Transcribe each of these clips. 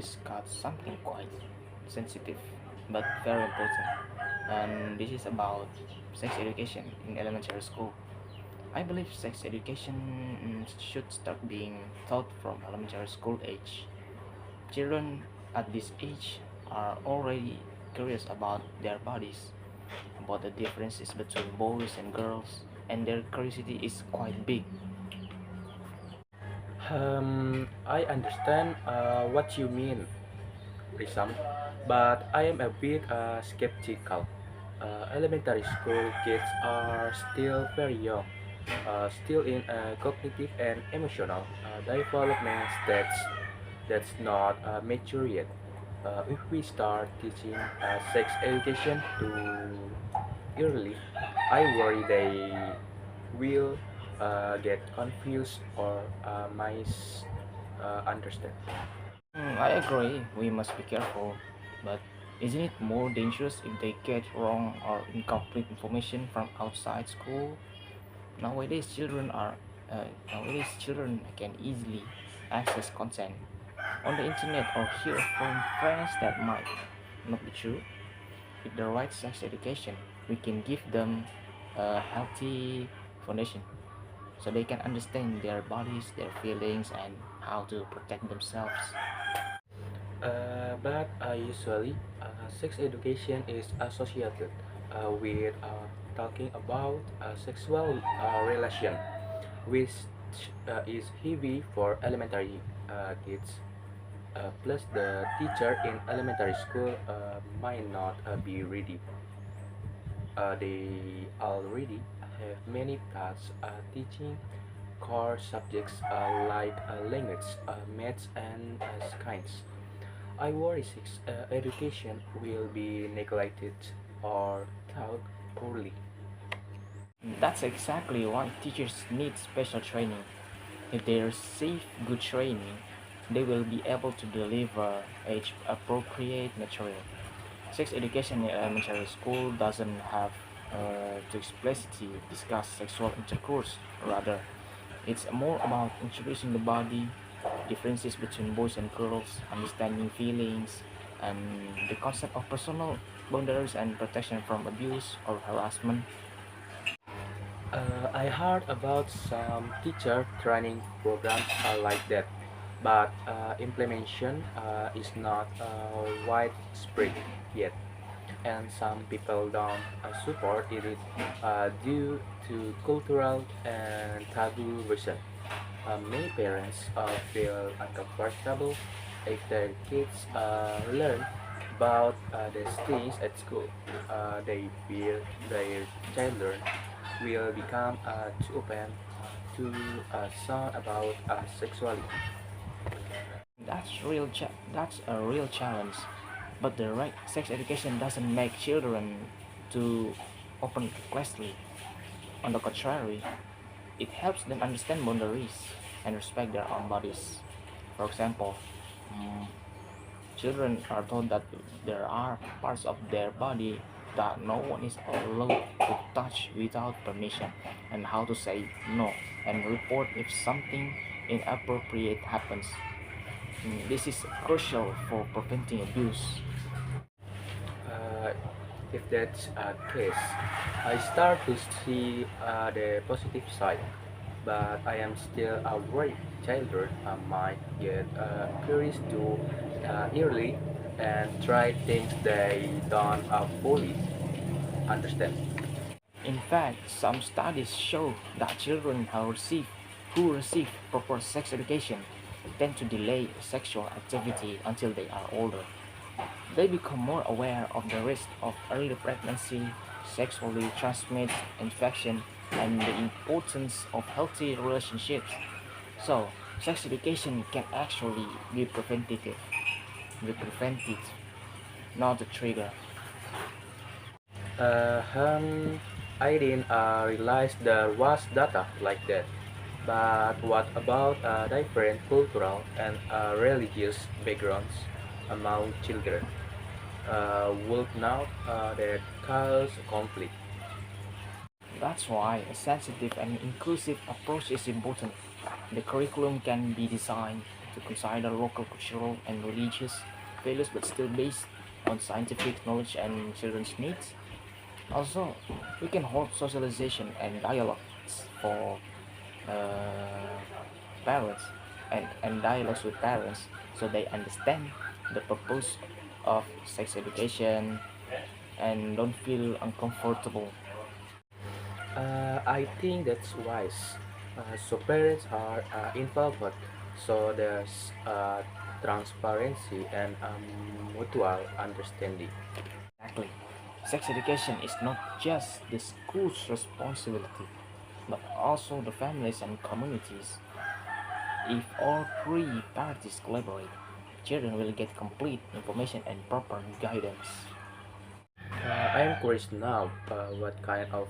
discuss something quite sensitive but very important, and this is about sex education in elementary school. I believe sex education should start being taught from elementary school age. Children at this age are already curious about their bodies, about the differences between boys and girls, and their curiosity is quite big. I understand what you mean, Risham, but I am a bit skeptical. Elementary school kids are still very young, still in cognitive and emotional development that's not mature yet. If we start teaching sex education too early, I worry they will get confused or misunderstand. I agree, we must be careful, but isn't it more dangerous if they get wrong or incomplete information from outside school? Nowadays, nowadays children can easily access content on the internet or hear from friends that might not be true. With the right sex education, we can give them a healthy foundation so they can understand their bodies, their feelings, and how to protect themselves. But usually, sex education is associated with talking about sexual relation, which is heavy for elementary kids. Plus, the teacher in elementary school might not be ready. They already have many tasks teaching core subjects like language, maths, and science. I worry sex education will be neglected or taught poorly. That's exactly why teachers need special training. If they receive good training, they will be able to deliver age appropriate material. Sex education in elementary school doesn't have to explicitly discuss sexual intercourse. Rather, it's more about introducing the body, differences between boys and girls, understanding feelings, and the concept of personal boundaries and protection from abuse or harassment. I heard about some teacher training programs like that, but implementation is not widespread yet, and some people don't support it due to cultural and taboo reasons. Many parents feel uncomfortable if their kids learn about these things at school. They fear their children will become too open to sound about sexuality. That's a real challenge. But the right sex education doesn't make children to open recklessly. On the contrary, it helps them understand boundaries and respect their own bodies. For example, mm, children are told that there are parts of their body that no one is allowed to touch without permission, and how to say no and report if something inappropriate happens. This is crucial for preventing abuse. Uh, if that's a case, I start to see the positive side, but I am still worried children might get curious too early and try things they don't fully understand. In fact, some studies show that children who receive proper sex education tend to delay sexual activity until they are older. They become more aware of the risk of early pregnancy, sexually transmitted infection, and the importance of healthy relationships. So, sex education can actually be preventive, not the trigger. Uh, um, I didn't realize there was data like that. But what about different cultural and religious backgrounds among children? Would not that cause conflict? That's why a sensitive and inclusive approach is important. The curriculum can be designed to consider local cultural and religious values but still based on scientific knowledge and children's needs. Also, we can hold socialization and dialogues for uh, parents and dialogues with parents so they understand the purpose of sex education and don't feel uncomfortable. I think that's wise. So parents are involved, so there's transparency and mutual understanding. Exactly. Sex education is not just the school's responsibility, but also the families and communities. If all three parties collaborate, children will get complete information and proper guidance. I am curious now what kind of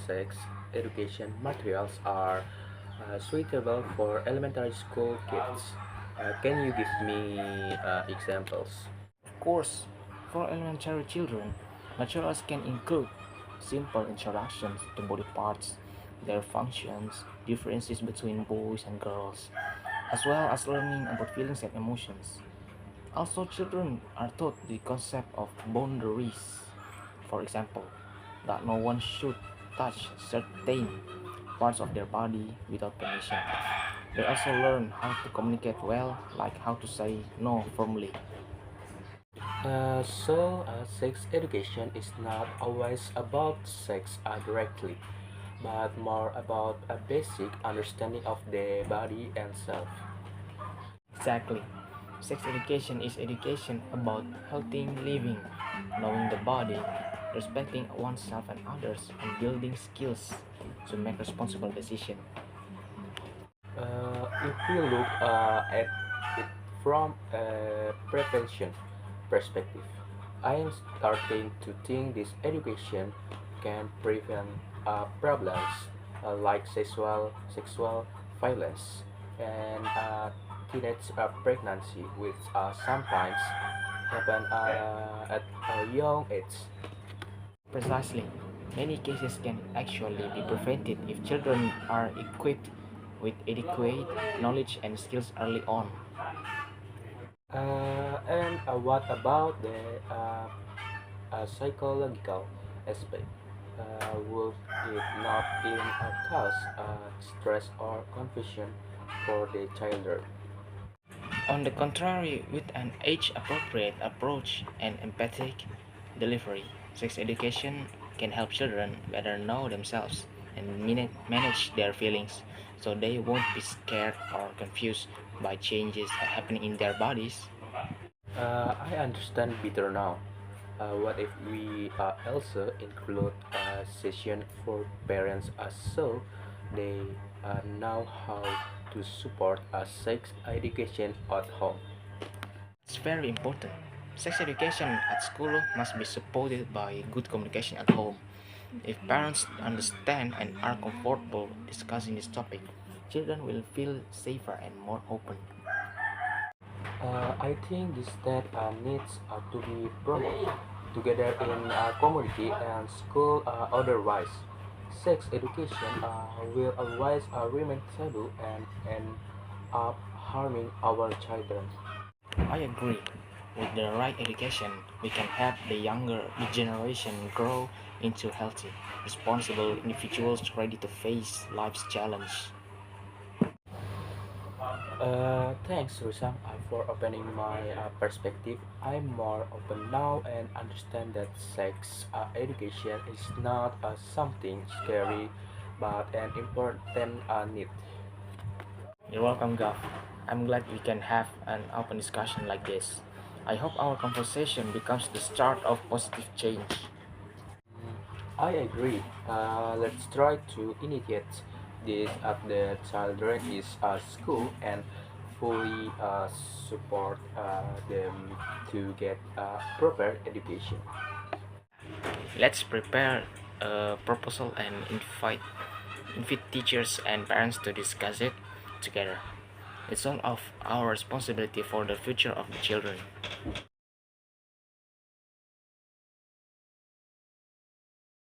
sex education materials are suitable for elementary school kids. Can you give me examples? Of course, for elementary children, materials can include simple introductions to body parts, their functions, differences between boys and girls, as well as learning about feelings and emotions. Also, children are taught the concept of boundaries. For example, that no one should touch certain parts of their body without permission. They also learn how to communicate well, like how to say no firmly. Sex education is not always about sex directly, but more about a basic understanding of the body and self. Exactly. Sex education is education about healthy living, knowing the body, respecting oneself and others, and building skills to make responsible decisions. If we look at it from a prevention perspective, I am starting to think this education can prevent problems like sexual violence and teenage pregnancy, which sometimes happen at a young age. Precisely. Many cases can actually be prevented if children are equipped with adequate knowledge and skills early on. And what about the psychological aspect? Would it not even cause stress or confusion for the child? On the contrary, with an age appropriate approach and empathic delivery, sex education can help children better know themselves and manage their feelings so they won't be scared or confused by changes happening in their bodies. I understand better now. What if we also include a session for parents so they know how to support a sex education at home? It's very important. Sex education at school must be supported by good communication at home. If parents understand and are comfortable discussing this topic, children will feel safer and more open. I think this step needs to be promoted together in community and school. Otherwise, sex education will always remain taboo and harming our children. I agree. With the right education, we can help the younger generation grow into healthy, responsible individuals ready to face life's challenge. Thanks, Risham, for opening my perspective. I'm more open now and understand that sex education is not something scary but an important need. You're welcome, Gav. I'm glad we can have an open discussion like this. I hope our conversation becomes the start of positive change. I agree. Let's try to initiate this at the children's school and fully support them to get proper education. Let's prepare a proposal and invite teachers and parents to discuss it together. It's all of our responsibility for the future of the children.